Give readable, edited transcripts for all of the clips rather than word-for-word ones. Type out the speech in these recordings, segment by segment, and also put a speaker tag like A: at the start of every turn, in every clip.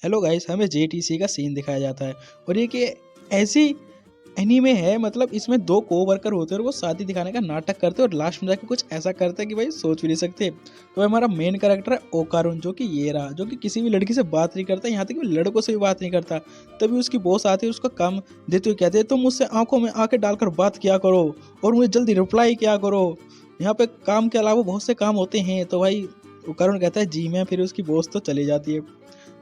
A: Hello guys, हमें JTC का scene दिखाया जाता है और ये कि ऐसी एनीमे है, मतलब इसमें दो कोवर्कर होते हैं और वो शादी दिखाने का नाटक करते हैं और लास्ट में जाके कुछ ऐसा करते हैं कि भाई सोच भी नहीं सकते। तो हमारा मेन कैरेक्टर है ओकारुन, जो कि ये रहा, जो कि किसी भी लड़की से बात नहीं करता, यहाँ तक कि लड़कों से भी बात नहीं करता। तभी उसकी बॉस आती है, उसका काम देते हुए कहते हैं तुम मुझसे आंखों में आंखें डालकर बात किया करो और मुझे जल्दी रिप्लाई किया करो, यहाँ पे काम के अलावा बहुत से काम होते हैं। तो भाई ओकारुन कहता है जी मैं, फिर उसकी बॉस तो चली जाती है।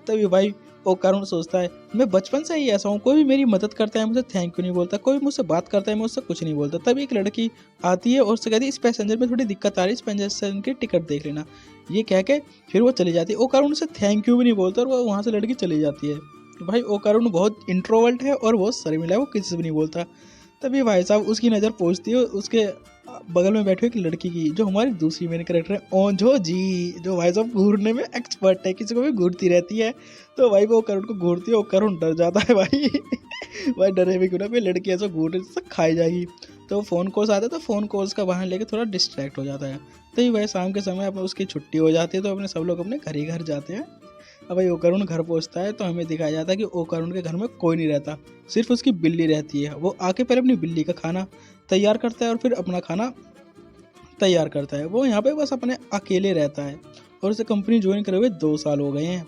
A: तभी भाई ओकारुन सोचता है मैं बचपन से ही ऐसा हूँ, कोई भी मेरी मदद करता है मुझे थैंक यू नहीं बोलता, कोई मुझसे बात करता है मैं उससे कुछ नहीं बोलता। तभी एक लड़की आती है और उससे कहती है इस पैसेंजर में थोड़ी दिक्कत आ रही है, इस पैसेंजर की टिकट देख लेना। ये कह के फिर वो चली जाती है। ओकारुन उसे थैंक यू भी नहीं बोलता और वो वहाँ से लड़की चली जाती है। भाई ओकारुन बहुत इंट्रोवर्ट है और बहुत शर्मिला है, वो किसी से भी नहीं बोलता। तभी भाई साहब उसकी नज़र पहुँचती है उसके बगल में बैठे एक लड़की की, जो हमारी दूसरी मेन कैरेक्टर है ओंजो जी, जो भाई साहब घूरने में एक्सपर्ट है, किसी को भी घूरती रहती है। तो भाई वो करुण को घूरती है, वो करुण डर जाता है भाई भाई डरे भी क्यों ना, कोई लड़की ऐसा घूर से खाई जाएगी। तो फ़ोन कॉल्स आता है, तो फ़ोन कॉल्स का बहाना लेके थोड़ा डिस्ट्रैक्ट हो जाता है। तो ये भाई शाम के समय अब उसकी छुट्टी हो जाती है, तो अपने सब लोग अपने घर ही घर जाते हैं। अब भाई ओकारुन घर पहुंचता है तो हमें दिखाया जाता है कि ओकारुन के घर में कोई नहीं रहता, सिर्फ उसकी बिल्ली रहती है। वो आके पहले अपनी बिल्ली का खाना तैयार करता है और फिर अपना खाना तैयार करता है। वो यहाँ पे बस अपने अकेले रहता है और उसे कंपनी ज्वाइन करे हुए 2 साल हो गए हैं।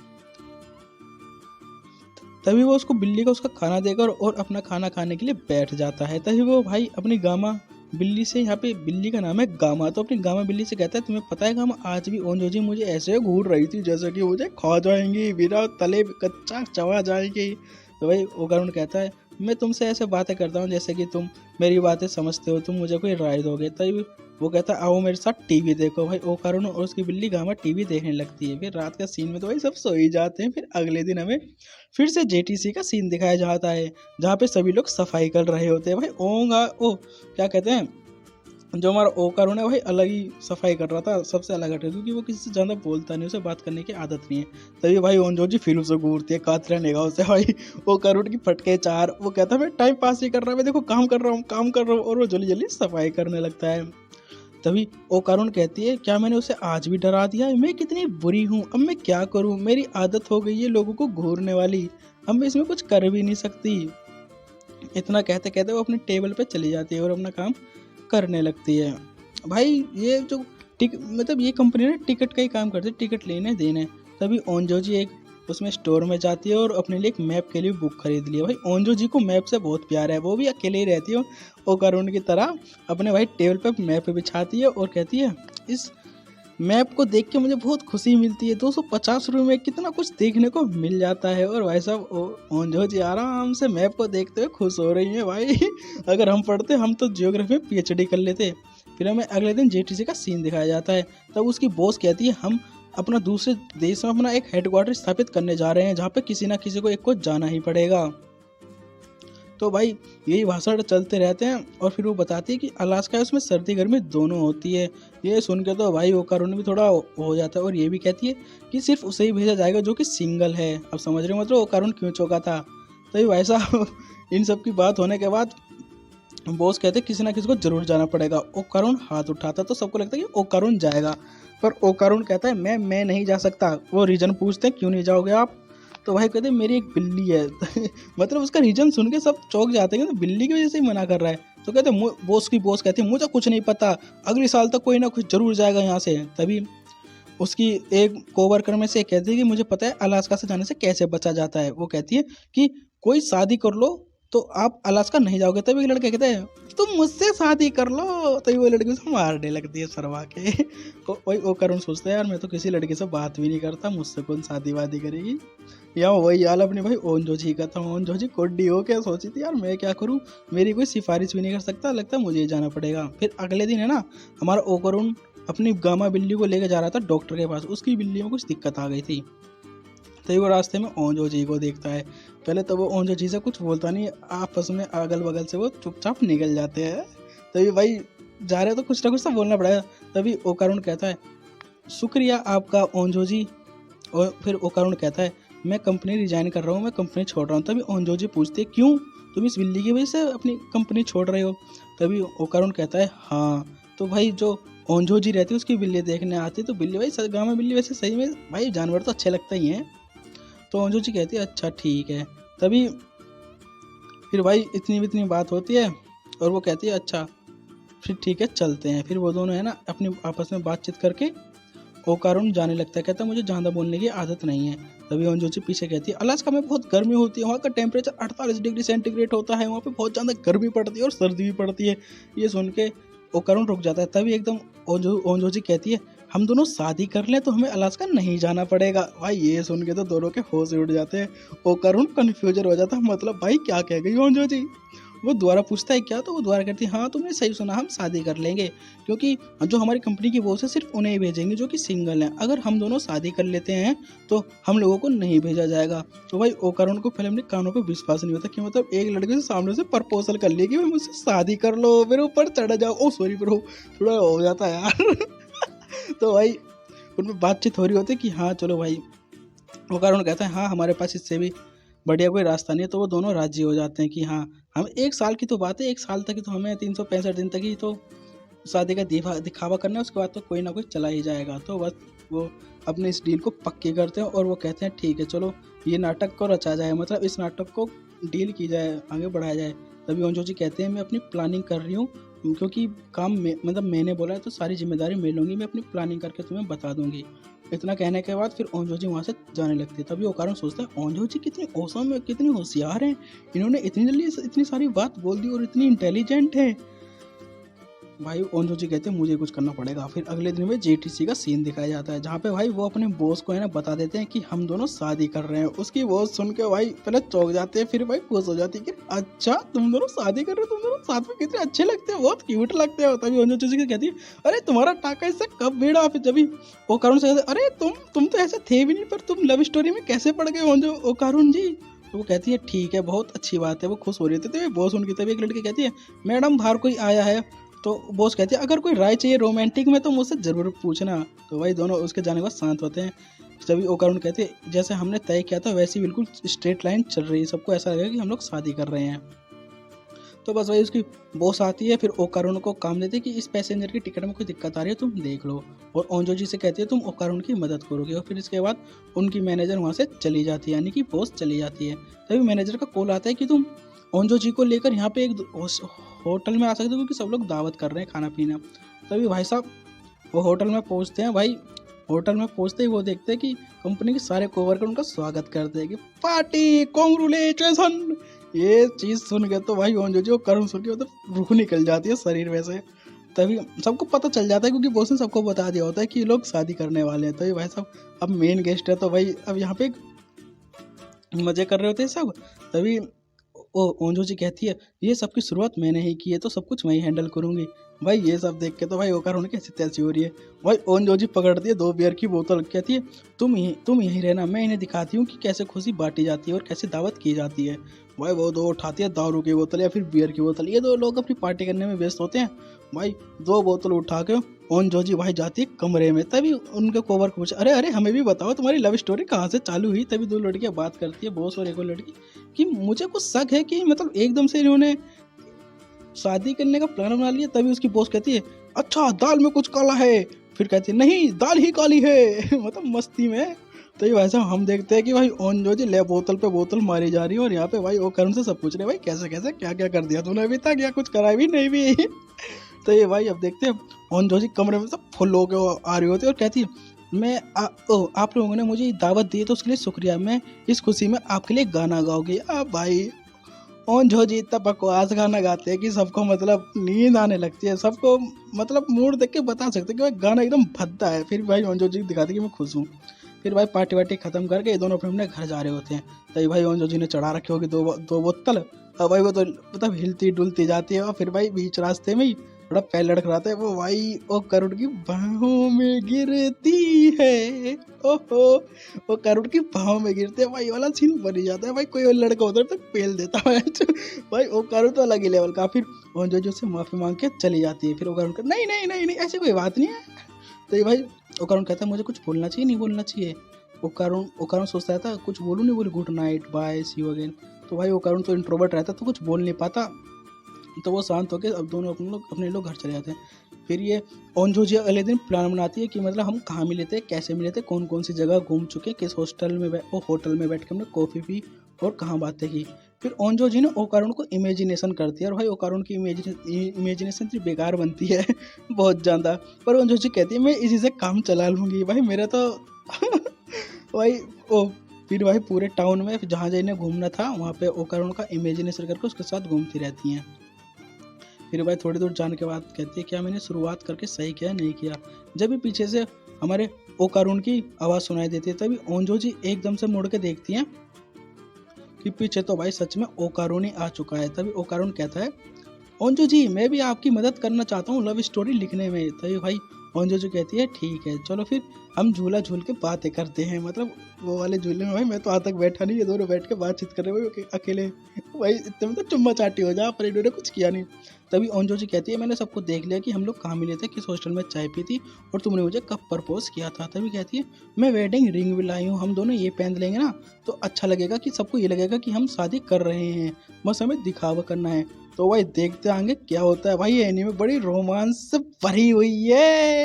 A: तभी वो उसको बिल्ली को उसका खाना देकर और अपना खाना खाने के लिए बैठ जाता है। तभी वो भाई अपनी गामा बिल्ली से, यहाँ पे बिल्ली का नाम है गामा, तो अपनी गामा बिल्ली से कहता है तुम्हें पता है गामा, आज भी ओंजोजी मुझे ऐसे घूर रही थी जैसे कि मुझे खा जाएंगी, बिना तले कच्चा चबा जाएंगी। तो भाई ओकारुन कहता है मैं तुमसे ऐसे बातें करता हूँ जैसे कि तुम मेरी बातें समझते हो, तुम मुझे कोई राय दोगे। तभी वो कहता है आओ मेरे साथ टीवी देखो। भाई ओकारुन और उसकी बिल्ली गामा टीवी देखने लगती है। फिर रात का सीन में तो भाई सब सो ही जाते हैं। फिर अगले दिन हमें फिर से जेटीसी का सीन दिखाया जाता है, जहाँ पे सभी लोग सफाई कर रहे होते हैं। भाई ओंगा ओ क्या कहते हैं, जो हमारा ओकारुन है भाई अलग ही सफाई कर रहा था, सबसे अलग हटे, क्योंकि वो किसी से ज़्यादा बोलता नहीं, उसे बात करने की आदत नहीं है। तभी भाई ओंजोजी फिर उसे घूरती है कातरा निगाहों से। भाई ओकारुन की फटके चार, वो कहता है मैं टाइम पास नहीं कर रहा, मैं देखो काम कर रहा हूँ काम कर रहा हूँ, और वो जल्दी जल्दी सफाई करने लगता है। तभी ओकारुन कहती है क्या मैंने उसे आज भी डरा दिया, मैं कितनी बुरी हूँ, अब मैं क्या करूँ, मेरी आदत हो गई है लोगों को घूरने वाली, अब मैं इसमें कुछ कर भी नहीं सकती। इतना कहते कहते वो अपने टेबल पे चली जाती है और अपना काम करने लगती है। भाई ये जो मतलब ये कंपनी ना टिकट का ही काम करती है, टिकट लेने देने। तभी ओंजो जी एक उसमें स्टोर में जाती है और अपने लिए एक मैप के लिए बुक खरीद लिया। भाई ओंजो जी को मैप से बहुत प्यार है, वो भी अकेले ही रहती है ओकारुन की तरह, अपने भाई टेबल पे मैप बिछाती है और कहती है इस मैप को देख के मुझे बहुत खुशी मिलती है, 250 रुपये में कितना कुछ देखने को मिल जाता है। और भाई साहब ओंजो जी आराम से मैप को देखते हुए खुश हो रही हैं भाई अगर हम पढ़ते हम तो जियोग्राफी में पीएचडी कर लेते। फिर हमें अगले दिन जेटीसी का सीन दिखाया जाता है। तब उसकी बॉस कहती है हम अपना दूसरे देश में अपना एक हेडक्वार्टर स्थापित करने जा रहे हैं, जहाँ पे किसी ना किसी को एक को जाना ही पड़ेगा। तो भाई यही भाषण चलते रहते हैं और फिर वो बताती है कि अलास्का उसमें सर्दी गर्मी दोनों होती है। ये सुन के तो भाई ओकारुन भी थोड़ा हो जाता है और ये भी कहती है कि सिर्फ उसे ही भेजा जाएगा जो कि सिंगल है। अब समझ रहे हो मतलब ओकारुन क्यों चौंका था। तो ये भाई साहब इन सब की बात होने के बाद बॉस कहते किसी ना किसी को जरूर जाना पड़ेगा। ओकारुन हाथ उठाता तो सबको लगता है कि ओकारुन जाएगा, पर ओकारुन कहता है मैं नहीं जा सकता। वो रीजन पूछते हैं क्यों नहीं जाओगे आप, तो भाई कहते हैं मेरी एक बिल्ली है मतलब उसका रीजन सुन के सब चौंक जाते हैं कि तो बिल्ली की वजह से ही मना कर रहा है। तो कहते हैं बॉस कहती है मुझे कुछ नहीं पता, अगले साल तक कोई ना कुछ जरूर जाएगा यहाँ से। तभी उसकी एक कोवर्कर में से कहती है कि मुझे पता है अलास्का से जाने से कैसे बचा जाता है। वो कहती है कि कोई शादी कर लो तो आप अलास्का नहीं जाओगे। तभी एक लड़का कहता है तुम मुझसे शादी कर लो, तभी वो लड़की उसे मारने लगती है सरवा के वही ओकारुन सोचता है यार मैं तो किसी लड़की से बात भी नहीं करता, मुझसे कौन शादी वादी करेगी। या वही हाल अपने भाई ओंजो जी का था। ओंजो जी कोड्डी हो क्या सोची थी यार मैं क्या करूँ, मेरी कोई सिफारिश भी नहीं कर सकता, लगता है मुझे ही जाना पड़ेगा। फिर अगले दिन है ना हमारा ओकारुन अपनी गामा बिल्ली को लेकर जा रहा था डॉक्टर के पास, उसकी बिल्ली में कुछ दिक्कत आ गई थी। तभी वो रास्ते में ओंजो जी को देखता है। पहले तो वो ओंजो जी से कुछ बोलता नहीं, आपस में अगल बगल से वो चुपचाप निकल जाते हैं। तभी भाई जा रहे तो कुछ ना कुछ तो बोलना पड़ेगा। तभी ओकारुन कहता है शुक्रिया आपका ओंजो जी, और फिर ओकारुन कहता है मैं कंपनी रिजाइन कर रहा हूँ, मैं कंपनी छोड़ रहा हूँ। तभी ओंजो जी पूछते हैं क्यों, तुम इस बिल्ली की वजह से अपनी कंपनी छोड़ रहे हो। तभी ओकारुन कहता है हाँ। तो भाई जो ओंजो जी रहती है उसकी बिल्ली देखने आती है, तो बिल्ली भाई गाँव में बिल्ली वैसे सही में भाई जानवर तो अच्छे लगते ही हैं। तो अंजू जी कहती है अच्छा ठीक है। तभी फिर भाई इतनी बात होती है और वो कहती है अच्छा फिर ठीक है चलते हैं। फिर वो दोनों है ना अपनी आपस में बातचीत करके ओकारुन जाने लगता है। कहता है मुझे ज़्यादा बोलने की आदत नहीं है। तभी अंजू पीछे कहती है अलास्का में बहुत गर्मी होती है, वहाँ का टेम्परेचर 48 डिग्री सेंटीग्रेड होता है, वहाँ पे बहुत ज़्यादा गर्मी पड़ती है और सर्दी भी पड़ती है। ये सुन के ओकारुन रुक जाता है। तभी एकदम ओंजोजी कहती है हम दोनों शादी कर लें तो हमें अलास्का नहीं जाना पड़ेगा। भाई ये सुन के तो दोनों के होश उड़ जाते हैं। ओकारुन कन्फ्यूजन हो जाता है, मतलब भाई क्या कह गई ओंजोजी। वो दोबारा पूछता है क्या, तो वो दोबारा कहती है हाँ तुमने सही सुना, हम शादी कर लेंगे, क्योंकि जो हमारी कंपनी की बॉस है सिर्फ उन्हें ही भेजेंगे जो कि सिंगल हैं। अगर हम दोनों शादी कर लेते हैं तो हम लोगों को नहीं भेजा जाएगा। तो भाई ओकारुन को पहले अपने कानों पे विश्वास नहीं होता कि मतलब एक लड़के से सामने से प्रपोजल कर लिया कि भाई मुझसे शादी कर लो, मेरे ऊपर चढ़ जाओ। ओ सॉरी ब्रो, थोड़ा हो जाता है यार। तो भाई उनमें बातचीत हो रही होती है कि हाँ चलो भाई। ओकारुन कहता है हाँ हमारे पास इससे भी बढ़िया कोई रास्ता नहीं है। तो वो दोनों राजी हो जाते हैं कि हाँ हम 1 साल की तो बात है, 1 साल तक ही तो हमें 365 दिन तक ही तो शादी का दिखावा करना है, उसके बाद तो कोई ना कोई चला ही जाएगा। तो बस वो अपने इस डील को पक्की करते हैं और वो कहते हैं ठीक है चलो ये नाटक को रचा जाए, मतलब इस नाटक को डील की जाए, आगे बढ़ाया जाए। तभी ओंजो जी कहते हैं मैं अपनी प्लानिंग कर रही हूँ, क्योंकि काम मतलब मैंने बोला है तो सारी जिम्मेदारी मैं लूँगी, मैं अपनी प्लानिंग करके तुम्हें बता दूंगी। इतना कहने के बाद फिर ओंजो जी वहाँ से जाने लगती है। तभी ओकारुन सोचता है ओंजो जी कितनी औसम है, कितनी होशियार हैं, इन्होंने इतनी जल्दी इतनी सारी बात बोल दी और इतनी इंटेलिजेंट है। भाई ओंजो जी कहते हैं मुझे कुछ करना पड़ेगा। फिर अगले दिन में जेटीसी का सीन दिखाया जाता है, जहाँ पे भाई वो अपने बॉस को है ना बता देते हैं कि हम दोनों शादी कर रहे हैं। उसकी बॉस सुन के भाई पहले चौंक जाते हैं, फिर भाई खुश हो जाती है कि अच्छा तुम दोनों शादी कर रहे हो, तुम दोनों साथ में कितने अच्छे लगते हो, बहुत क्यूट लगते हो। तभी ओंजो जी कहती है अरे तुम्हारा टाका इससे कब भिड़ा। फिर जब ओकारुन से कहते अरे तुम तो ऐसे थे भी नहीं, पर तुम लव स्टोरी में कैसे पड़ गए ओकारुन जी। तो वो कहती है ठीक है बहुत अच्छी बात है। वो खुश हो रही थी। तो बॉस उनकी तभी एक लड़की कहती है मैडम बाहर कोई आया है। तो बॉस कहती है अगर कोई राय चाहिए रोमांटिक में तो मुझसे ज़रूर पूछना। तो भाई दोनों उसके जाने के बाद शांत होते हैं। तभी ओकारुन कहते हैं जैसे हमने तय किया था वैसी बिल्कुल स्ट्रेट लाइन चल रही है, सबको ऐसा लगेगा कि हम लोग शादी कर रहे हैं। तो बस वही उसकी बॉस आती है, फिर ओकारुन को काम देती है कि इस पैसेंजर की टिकट में कोई दिक्कत आ रही है तुम देख लो, और ओंजो जी से कहती है तुम ओकारुन की मदद करोगे। और फिर इसके बाद उनकी मैनेजर वहाँ से चली जाती है, यानी कि बॉस चली जाती है। तभी मैनेजर का कॉल आता है कि तुम ओंजो जी को लेकर यहाँ पे एक होटल में आ सकते हो, क्योंकि सब लोग दावत कर रहे हैं खाना पीना। तभी भाई साहब वो होटल में पहुँचते हैं। भाई होटल में पहुँचते ही वो देखते हैं कि कंपनी के सारे कोवर्कर उनका स्वागत करते हैं कि पार्टी कॉन्ग्रेचुलेशन। ये चीज़ सुन के तो भाई ओंजो जी करुण सुन के मतलब रूह निकल जाती है शरीर में से। तभी सबको पता चल जाता है, क्योंकि बॉस ने सबको बता दिया होता है कि ये लोग शादी करने वाले हैं। तभी भाई साहब अब मेन गेस्ट है तो भाई अब यहाँ पे मजे कर रहे होते हैं सब। तभी ओंजो जी कहती है ये सब की शुरुआत मैंने ही की है तो सब कुछ मैं ही हैंडल करूँगी। भाई ये सब देख के तो भाई ओकारुन की तैसी हो रही है। भाई ओंजो जी पकड़ती है 2 बियर की बोतल, कहती है तुम यहीं रहना, मैं इन्हें दिखाती हूँ कि कैसे खुशी बांटी जाती है और कैसे दावत की जाती है। भाई वो 2 उठाती है दारू की बोतल या फिर बियर की बोतल, ये 2 लोग अपनी पार्टी करने में व्यस्त होते हैं। भाई 2 बोतल उठा के ओंजो जी भाई जाती है कमरे में। तभी उनके कोवर को पूछा अरे हमें भी बताओ तुम्हारी लव स्टोरी कहाँ से चालू हुई। तभी 2 लड़कियाँ बात करती है, बॉस और एक और लड़की, कि मुझे कुछ शक है कि मतलब एकदम से इन्होंने शादी करने का प्लान बना लिया। तभी उसकी बॉस कहती है अच्छा दाल में कुछ काला है। फिर कहती है नहीं दाल ही काली है। मतलब मस्ती में। तो ये वैसा हम देखते हैं कि भाई ओंजो जी ले बोतल पे बोतल मारी जा रही है, और यहाँ पे भाई ओकारुन से सब पूछ रहे भाई कैसे कैसे क्या क्या कर दिया तूने अभी तक, या कुछ करा भी नहीं भी। तो ये भाई अब देखते हैं ओंजो जी कमरे में सब फुल होकर आ रही होती है और कहती है आप लोगों ने मुझे दावत दी तो उसके लिए शुक्रिया, मैं इस खुशी में आपके लिए गाना गाओगी। अब भाई ओंजो जी इतना बकवास गाना गाते हैं कि सबको मतलब नींद आने लगती है, सबको मतलब मूड देख के बता सकते हैं कि भाई गाना एकदम भद्दा है। फिर भाई ओंजो जी दिखाते कि मैं खुश हूँ। फिर भाई पार्टी वार्टी खत्म करके ये दोनों अपने घर जा रहे होते हैं। तभी भाई ओंजो जी ने चढ़ा रखी होगी 2 बोतल। अब भाई वो तो मतलब हिलती डुलती जाती है, और फिर भाई बीच रास्ते में ही थोड़ा पैर लड़खड़ाता है, वो भाई ओ करुण की बाहों में गिरती है। ओहो वो करुण की बाहों में गिरते हैं, भाई वाला सीन बन ही जाता है। भाई कोई और लड़का होता है तो पेल देता है। भाई ओ करुण तो अलग ही लेवल का। फिर ओंजो जी से माफी मांग के चली जाती है। फिर ओ करुण का नहीं नहीं नहीं नहीं ऐसी कोई बात नहीं है। तो ये भाई ओकारुन कहता है मुझे कुछ बोलना चाहिए नहीं बोलना चाहिए। ओकारुन सोचता था कुछ बोलूँ नहीं बोलूँ, good night bye see you again. तो भाई ओकारुन तो इंट्रोवर्ट रहता तो कुछ बोल नहीं पाता। तो वो शांत होकर अब दोनों अपने लोग घर चले जाते हैं। फिर ये ओंजोजी अगले दिन प्लान बनाती है कि मतलब हम कहाँ मिले थे, कैसे मिले थे, कौन कौन सी जगह घूम चुके हैं, किस होटल में बैठ के हमने कॉफ़ी पी और कहाँ बातें की। फिर ओंजोजी ना ओकारुन को इमेजिनेशन करती है और भाई ओकारुन की इमेजिनेशन इतनी बेकार बनती है बहुत ज़्यादा। पर ओंजोजी कहती है मैं इसी से काम चला लूँगी। भाई मेरा तो भाई ओ फिर भाई पूरे टाउन में जहाँ जहाँ इन्हें घूमना था वहाँ पे ओकारुन का इमेजिनेशन करके उसके साथ घूमती रहती हैं। फिर भाई थोड़ी दूर जाने के बाद कहती है क्या मैंने शुरुआत करके सही किया नहीं किया। जब भी पीछे से हमारे ओकारुन की आवाज़ सुनाई देती है तभी ओंजोजी एकदम से मुड़ के देखती हैं कि पीछे तो भाई सच में ओकारुन ही आ चुका है। तभी ओकारुन कहता है ओंजो जी मैं भी आपकी मदद करना चाहता हूँ लव स्टोरी लिखने में। तभी भाई ओंजो जी कहती है ठीक है चलो फिर हम झूला झूल के बातें करते हैं। मतलब वो वाले झूले में भाई मैं तो आज तक बैठा नहीं, ये दोनों बैठ के बातचीत कर रहे हैं अकेले। भाई इतने में तो चुम्मा चाटी हो जा, पर इन्होंने कुछ किया नहीं। तभी ओंजो जी कहती है मैंने सबको देख लिया कि हम लोग कहाँ मिले थे, किस हॉस्टल में चाय पी थी और तुमने मुझे कब प्रपोज किया था। तभी कहती है मैं वेडिंग रिंग भी लाई हूँ, हम दोनों ये पहन लेंगे ना तो अच्छा लगेगा कि सबको ये लगेगा कि हम शादी कर रहे हैं, बस हमें दिखावा करना है। तो भाई देखते आएंगे क्या होता है। भाई ये एनीमे बड़ी रोमांस भरी हुई है।